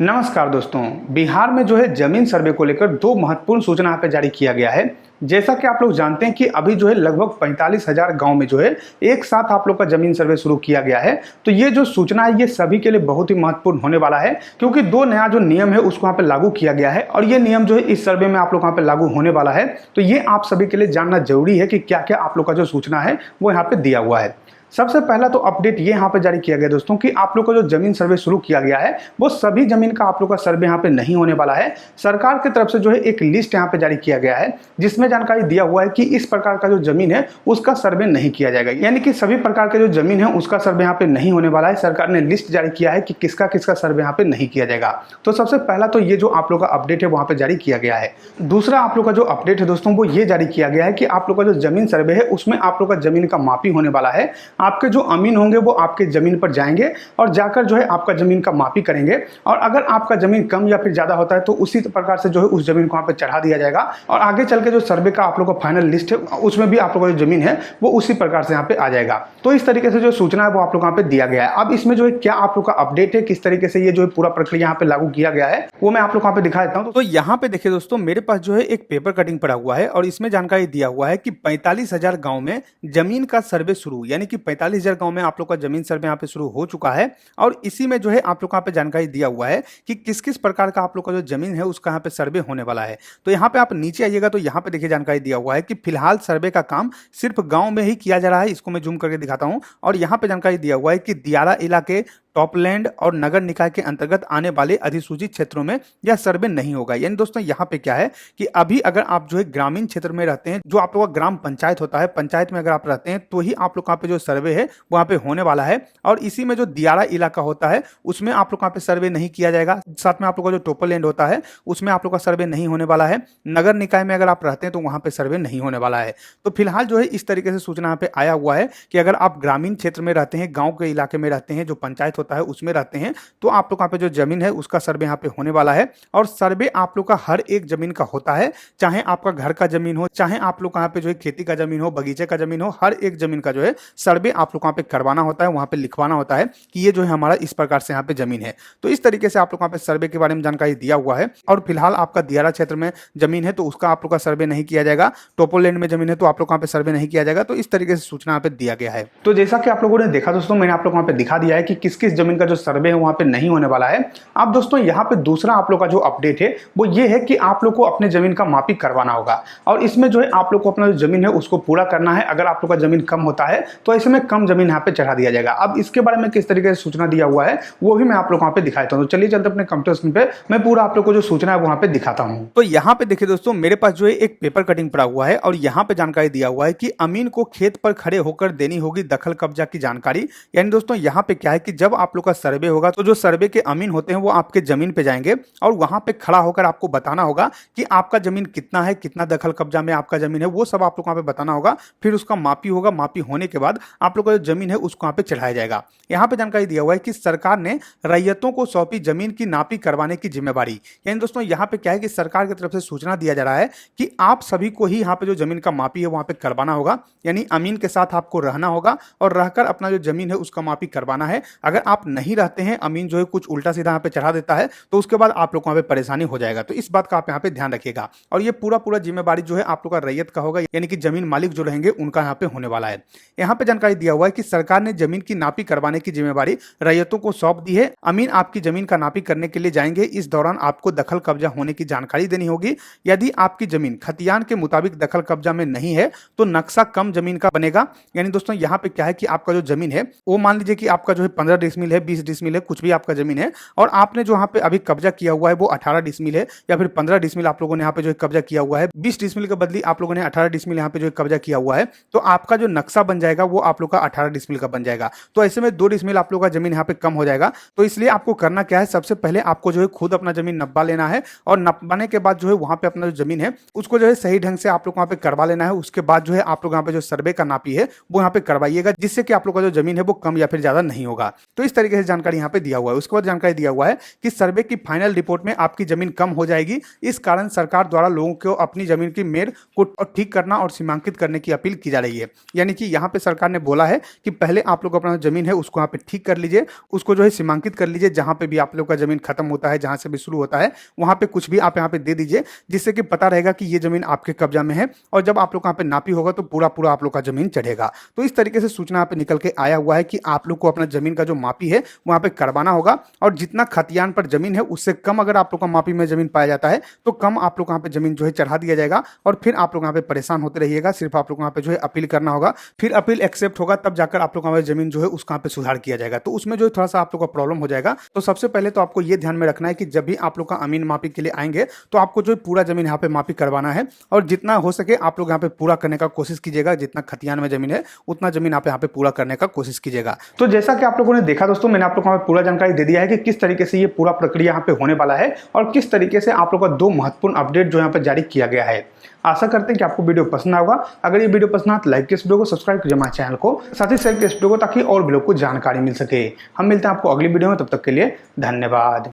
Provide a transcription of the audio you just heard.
नमस्कार दोस्तों। बिहार में जो है जमीन सर्वे को लेकर दो महत्वपूर्ण सूचना यहाँ पे जारी किया गया है। जैसा कि आप लोग जानते हैं कि अभी जो है लगभग 45,000 गांव में जो है एक साथ आप लोग का जमीन सर्वे शुरू किया गया है। तो ये जो सूचना है ये सभी के लिए बहुत ही महत्वपूर्ण होने वाला है, क्योंकि दो नया जो नियम है उसको यहाँ पे लागू किया गया है और ये नियम जो है इस सर्वे में आप लोग यहाँ पे लागू होने वाला है। तो ये आप सभी के लिए जानना जरूरी है कि क्या क्या आप लोग का जो सूचना है वो यहाँ पे दिया हुआ है। सबसे पहला तो अपडेट ये यहाँ पे जारी किया गया दोस्तों कि आप लोग का जो जमीन सर्वे शुरू किया गया है वो सभी जमीन का आप लोग का सर्वे यहाँ पे नहीं होने वाला है। सरकार की तरफ से जो है एक लिस्ट यहाँ पे जारी किया गया है जिसमें जानकारी दिया हुआ है कि इस प्रकार का जो जमीन है उसका सर्वे नहीं किया जाएगा, यानी कि सभी प्रकार के जो जमीन है उसका सर्वे यहाँ पे नहीं होने वाला है। सरकार ने लिस्ट जारी किया है कि किसका किसका सर्वे यहाँ पे नहीं किया जाएगा। तो सबसे पहला तो ये जो आप लोग का अपडेट है वहाँ पे जारी किया गया है। दूसरा आप लोग का जो अपडेट है दोस्तों वो ये जारी किया गया है कि आप लोग का जो जमीन सर्वे है उसमें आप लोग का जमीन का मापी होने वाला है। आपके जो अमीन होंगे वो आपके जमीन पर जाएंगे और जाकर जो है आपका जमीन का मापी करेंगे और अगर आपका जमीन कम या फिर ज्यादा होता है तो उसी प्रकार से जो है उस जमीन को वहां पे चढ़ा दिया जाएगा और आगे चल के जो सर्वे का आप लोगों का फाइनल लिस्ट है उसमें भी आप लोगों की जो जमीन है वो उसी प्रकार से यहाँ पे आ जाएगा। तो इस तरीके से जो सूचना है वो आप लोग यहाँ पे दिया गया है। अब इसमें जो है क्या आप लोग का अपडेट है, किस तरीके से ये जो है पूरा प्रक्रिया यहाँ पे लागू किया गया है वो मैं आप लोग यहाँ पे दिखा देता हूँ। तो यहाँ पे देखिए दोस्तों, मेरे पास जो है एक पेपर कटिंग पड़ा हुआ है और इसमें जानकारी दिया हुआ है कि 45,000 गांव में जमीन का सर्वे शुरू, यानी कि 45,000 गांव में आप लोग का जमीन सर्वे यहाँ पे शुरू हो चुका है और इसी में जो है आप लोग यहाँ पे जानकारी दिया हुआ है कि किस किस प्रकार का आप लोग का जो जमीन है उसका यहाँ पे सर्वे होने वाला है। तो यहाँ पे आप नीचे आइएगा तो यहाँ पे देखिए जानकारी दिया हुआ है कि फिलहाल सर्वे का काम सिर्फ गांव में ही किया जा रहा है। इसको मैं जूम करके दिखाता हूँ और यहाँ पे जानकारी दिया हुआ है कि दियारा इलाके, टॉपलैंड और नगर निकाय के अंतर्गत आने वाले अधिसूचित क्षेत्रों में यह सर्वे नहीं होगा। यानी दोस्तों यहाँ पे क्या है कि अभी अगर आप जो है ग्रामीण क्षेत्र में रहते हैं, जो आप लोग का ग्राम पंचायत होता है, पंचायत में अगर आप रहते हैं तो ही आप लोग यहाँ पे जो सर्वे है वहाँ पे होने वाला है। और इसी में जो दियारा इलाका होता है उसमें आप लोग यहाँ पे सर्वे नहीं किया जाएगा। साथ में आप लोग का जो टोपलैंड होता है उसमें आप लोग का सर्वे नहीं होने वाला है। नगर निकाय में अगर आप रहते हैं तो वहां पे सर्वे नहीं होने वाला है। तो फिलहाल जो है इस तरीके से सूचना यहाँ पे आया हुआ है कि अगर आप ग्रामीण क्षेत्र में रहते हैं, गांव के इलाके में रहते हैं, जो पंचायत होता है उसमें रहते हैं, तो आप लोग यहाँ पे जो जमीन है उसका सर्वे यहाँ पे होने वाला है। और सर्वे आप लोग का हर एक जमीन का होता है, चाहे आपका घर का जमीन हो, चाहे आप लोग यहाँ पे जो है खेती का जमीन हो, बगीचे का जमीन हो, हर एक जमीन का जो है सर्वे आप लोग यहाँ पे करवाना होता है। वहां पे लिखवाना होता है कि ये जो है हमारा इस प्रकार से यहाँ पे जमीन है। तो इस तरीके से आप लोग यहाँ पे सर्वे के बारे में जानकारी दिया हुआ है। और फिलहाल आपका दियारा क्षेत्र में जमीन है तो उसका आप लोग का सर्वे नहीं किया जाएगा। टोपोलैंड में जमीन है तो आप लोग यहाँ पे सर्वे नहीं किया जाएगा। तो इस तरीके से सूचना यहाँ पे दिया गया है। तो जैसा कि आप लोगों ने देखा दोस्तों, मैंने आप लोग वहां पे दिखा दिया है कि किस किस जमीन का जो सर्वे है वहां पे नहीं होने वाला है। अब दोस्तों यहाँ पे दूसरा आप लोग का जो अपडेट है वो ये है कि आप लोग को अपने जमीन का मापी करवाना होगा और इसमें जो है आप लोग को अपना जो जमीन है उसको पूरा करना है। अगर आप लोग का जमीन कम होता है तो ऐसे में कम जमीन यहाँ पे चढ़ा दिया जाएगा। अब इसके बारे में किस तरीके से सूचना दिया हुआ है वो भी मैं आप लोग वहां पे दिखाता हूँ। तो चलिए चलते अपने कंप्यूटर स्क्रीन पे, मैं पूरा आप लोग को जो सूचना है वहां पे दिखाता हूँ। तो यहाँ पे देखिए दोस्तों, मेरे पास जो है एक पेपर कटिंग पड़ा हुआ है और यहाँ पे जानकारी दिया हुआ है कि अमीन को खेत पर खड़े होकर देनी होगी दखल कब्जा की जानकारी। यानी दोस्तों यहाँ पे क्या है कि जब आप लोग का सर्वे होगा तो जो सर्वे के अमीन होते हैं वो आपके जमीन पे जाएंगे और वहां पे खड़ा होकर आपको बताना होगा कि आपका जमीन कितना है, कितना दखल कब्जा में आपका जमीन है, वो सब आप लोग वहां पे बताना होगा। फिर उसका मापी होगा, मापी होने के बाद आप लोग का जो जमीन है उसको वहां पे चढ़ाया जाएगा। यहाँ पे जानकारी दिया हुआ है कि सरकार ने रैयतों को सौंपी जमीन की नापी करवाने की जिम्मेवारी। यानी दोस्तों यहाँ पे क्या है कि सरकार की तरफ से सूचना दिया जा रहा है कि आप सभी को ही यहाँ पे जो जमीन का मापी है वहां पे करवाना होगा। यानी अमीन के साथ आपको रहना होगा और रहकर अपना जो जमीन है उसका मापी करवाना है। अगर आप नहीं रहते हैं, अमीन जो है कुछ उल्टा सीधा यहाँ पे चढ़ा देता है तो उसके बाद आप लोग को वहां पे परेशानी हो जाएगा। तो इस बात का आप यहाँ पे ध्यान रखिएगा। और ये पूरा जिम्मेवारी जो है आप लोग का रैयत का होगा, यानी कि जमीन मालिक जो रहेंगे उनका यहाँ पे होने वाला है। यहाँ पे जानकारी दिया हुआ है कि सरकार ने जमीन की नापी करवाने की जिम्मेवारी रैयतों को सौंप दी है। अमीन आपकी जमीन का नापी करने के लिए जाएंगे। इस दौरान आपको दखल कब्जा होने की जानकारी देनी होगी। यदि आपकी जमीन खतियान के मुताबिक दखल कब्जा में नहीं है तो नक्शा कम जमीन का बनेगा। यानी दोस्तों यहाँ पे क्या है कि आपका जो जमीन है वो मान लीजिए कि आपका जो है 15 डिसमिल है, 20 डिसमिल है, कुछ भी आपका जमीन है और आपने जो यहाँ पे अभी कब्जा किया हुआ है वो 18 डिसमिल है या फिर 15 डिसमिल आप लोगों ने यहाँ पे जो है कब्जा किया हुआ है, 20 डिसमिल के बदली आप लोगों ने 18 डिसमिल यहाँ पे जो है कब्जा किया हुआ है, तो आपका जो नक्शा बन जाएगा वो आप लोग का 18 डिसमिल का बन जाएगा। तो ऐसे में 2 डिसमिल आप लोग का जमीन यहाँ पे कम हो जाएगा। तो इसलिए आपको करना क्या है, सबसे पहले आपको जो है खुद अपना जमीन नब्बा लेना है और नब्बाने के बाद जो है वहां पे अपना जो जमीन है उसको जो है सही ढंग से आप लोग वहां पे करवा लेना है। उसके बाद जो है आप लोग यहाँ पे जो सर्वे का नापी है वो यहाँ पे करवाइएगा, जिससे कि आप लोग का जो जमीन है वो कम या फिर ज्यादा नहीं होगा। तो इस इस तरीके से जानकारी यहाँ पे दिया हुआ है। उसके बाद जानकारी दिया हुआ है कि सर्वे की फाइनल रिपोर्ट में आपकी जमीन कम हो जाएगी, इस कारण सरकार द्वारा लोगों को अपनी जमीन की मेर को ठीक करना और सीमांकित करने की अपील की जा रही है। यानी कि यहाँ पे सरकार ने बोला है कि पहले आप लोग अपना जमीन है उसको यहाँ पे ठीक कर लीजिए, उसको जो है सीमांकित कर लीजिए, जहां पे भी आप लोग का जमीन खत्म होता है, जहां से भी शुरू होता है वहां पे कुछ भी आप यहाँ पे दे दीजिए, जिससे कि पता रहेगा कि ये जमीन आपके कब्जा में है और जब आप लोग यहाँ पे नापी होगा तो पूरा पूरा आप लोग का जमीन चढ़ेगा। तो इस तरीके से सूचना यहाँ पे निकल के आया हुआ है कि आप लोग को अपना जमीन का जो मापी है वहां पे करवाना होगा और जितना खतियान पर जमीन है उससे कम अगर आप लोग का मापी में जमीन पाया जाता है तो कम आप लोग यहाँ पे जमीन जो है चढ़ा दिया जाएगा और फिर आप लोग यहाँ पे परेशान होते रहिएगा। सिर्फ आप लोग यहाँ पे जो है अपील करना होगा, फिर अपील एक्सेप्ट होगा तब जाकर आप लोग यहाँ पे जमीन जो है उसका यहाँ पे सुधार किया जाएगा। तो उसमें जो थोड़ा सा आप लोग का प्रॉब्लम हो जाएगा। तो सबसे पहले तो आपको ये ध्यान में रखना है कि जब भी आप लोग का अमीन मापी के लिए आएंगे तो आपको जो पूरा जमीन यहाँ पे मापी करवाना है और जितना हो सके आप लोग यहाँ पे पूरा करने का कोशिश कीजिएगा। जितना खतियान में जमीन है उतना जमीन आप यहाँ पे पूरा करने का कोशिश कीजिएगा। तो जैसा कि आप लोगों ने देखा दोस्तों, मैंने आप लोगों को पूरा जानकारी दे दिया है कि किस तरीके से ये पूरा प्रक्रिया यहाँ पे होने वाला है और किस तरीके से आप लोग का 2 महत्वपूर्ण अपडेट जो यहाँ पे जारी किया गया है। आशा करते हैं कि आपको वीडियो पसंद आएगा। अगर ये वीडियो पसंद आए तो लाइक इस वीडियो को, सब्सक्राइब कीजिए हमारे चैनल को, साथ ही शेयर कीजिए इस वीडियो को ताकि और भी लोग को जानकारी मिल सके। हम मिलते हैं आपको अगली वीडियो में, तब तक के लिए धन्यवाद।